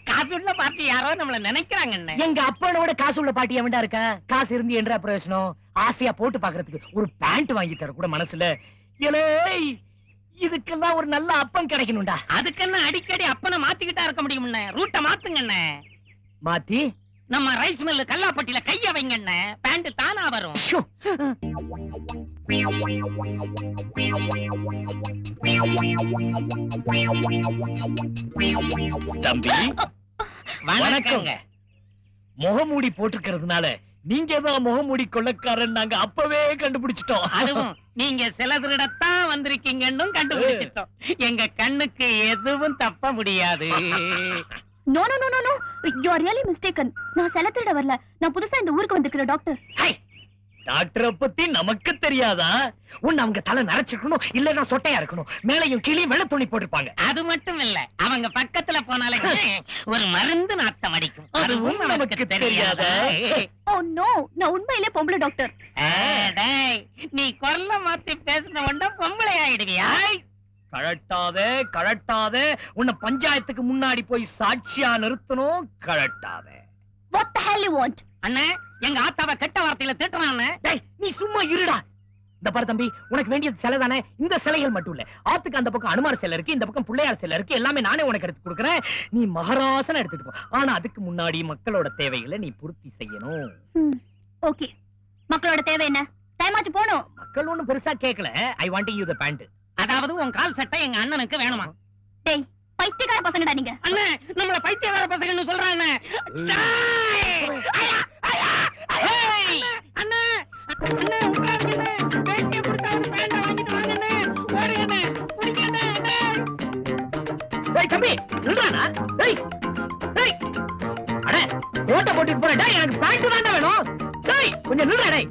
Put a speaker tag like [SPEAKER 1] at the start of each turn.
[SPEAKER 1] காசு உள்ள பாட்டி யாரோ நம்மள நினைக்கிறாங்க.
[SPEAKER 2] எங்க அப்பனோட காசு உள்ள பாட்டி எவன்டா இருக்கா? காசு இருந்து என்ன பிரயோஜனம்? ஆசையா போட்டு பாக்குறதுக்கு ஒரு பேண்ட் வாங்கி தர கூட மனசுல ஏலே, இதுக்கெல்லாம் ஒரு நல்ல அப்பன் கிடைக்கணும்டா.
[SPEAKER 1] அதுக்குன்னு அடிக்கடி அப்பனை மாத்திக்கிட்டா இருக்க முடியும். ரூட்ட மாத்துங்க.
[SPEAKER 2] மாத்தி
[SPEAKER 1] நம்ம ரைஸ் மில்லு கல்லாப்பட்டியில கைய வைங்க. பேண்ட் தானா வரும்.
[SPEAKER 2] தம்பி
[SPEAKER 1] வணக்கங்க.
[SPEAKER 2] முகமூடி போட்டுக்கிறதுனால நீங்க தான் முகமூடி கொள்ளக்காரன் நாங்க அப்பவே கண்டுபிடிச்சிட்டோம்.
[SPEAKER 1] அதுவும் நீங்க சில திருடத்தான் வந்திருக்கீங்கன்னு கண்டுபிடிச்சிட்டோம். எங்க கண்ணுக்கு எதுவும் தப்ப முடியாது.
[SPEAKER 3] No no no no no, you are really mistaken. நான் செல திருட வரல. நான் புதுசா இந்த ஊருக்கு வந்திருக்கிற டாக்டர்.
[SPEAKER 2] டாக்டரை பத்தி நமக்கு தெரியாதா? உன்னை அவங்க தலை நரைச்சிருக்கணும், இல்லன்னா சொட்டையா இருக்கணும், மேலையும் கீழே வெள்ளை துணி போட்டிருப்பாங்க.
[SPEAKER 1] அது மட்டும் இல்ல, அவங்க பக்கத்துல போனாலே ஒரு மருந்து நாத்தம் அடிக்கும். அதுவும் நமக்கு தெரியாதா?
[SPEAKER 3] ஓ நோ, நான் உண்மையிலே பொம்பளை டாக்டர்.
[SPEAKER 1] நீ குரல மாத்தி பேசின உடனே பொம்பளை ஆயிடுவியா?
[SPEAKER 2] கழட்டாதே கழட்டாதே, உன்னை பஞ்சாயத்துக்கு முன்னாடி போய் சாட்சியா நிறுத்தணும். கழட்டாதே.
[SPEAKER 3] What the hell you want?
[SPEAKER 1] அண்ணே, எங்க ஆத்தாவை கெட்ட வார்த்தையில திட்டுறானே.
[SPEAKER 2] டேய், நீ சும்மா இருடா. இந்த பாரு தம்பி, உனக்கு வேண்டியது சிலை தானே? இந்த சிலைகள் மட்டும் இல்ல, ஆத்துக்கு அந்த பக்கம் அனுமார் சிலை இருக்கு, இந்த பக்கம் பிள்ளையார் சிலை இருக்கு, எல்லாமே நானே உனக்கு எடுத்து கொடுக்குறேன். நீ மகராசன எடுத்துட்டு போ. ஆனா அதுக்கு முன்னாடி மக்களோட தேவைகளை நீ பூர்த்தி செய்யணும்.
[SPEAKER 3] ஓகே, மக்களோட தேவை என்ன? டைமாச்சு போணும்.
[SPEAKER 2] மக்கள் ஒண்ணும் பெருசா கேட்கல. I want you the pant.
[SPEAKER 1] அதாவது உன் கால் சட்டை எங்க அண்ணனுக்கு வேணுமா?
[SPEAKER 3] டேய், பைத்தியக்கார பசங்கடா நீங்க.
[SPEAKER 1] அண்ணே, நம்மள பைத்தியக்கார பசங்கன்னு சொல்றானே. அண்ணே, அண்ணே உட்காருங்க. பேட்டிய புடிச்சாங்க, பேண்ட வாங்கிட்டு வாங்கண்ணே. ஓடுங்கண்ணே, புடிங்கண்ணே.
[SPEAKER 2] டேய் தம்பி, நில்றானா? டேய் டேய், அட கோட்டை போட்டுட்டு போறடா, எனக்கு பேண்ட் தான்டா வேணும். டேய் கொஞ்சம் நில்றா. டேய்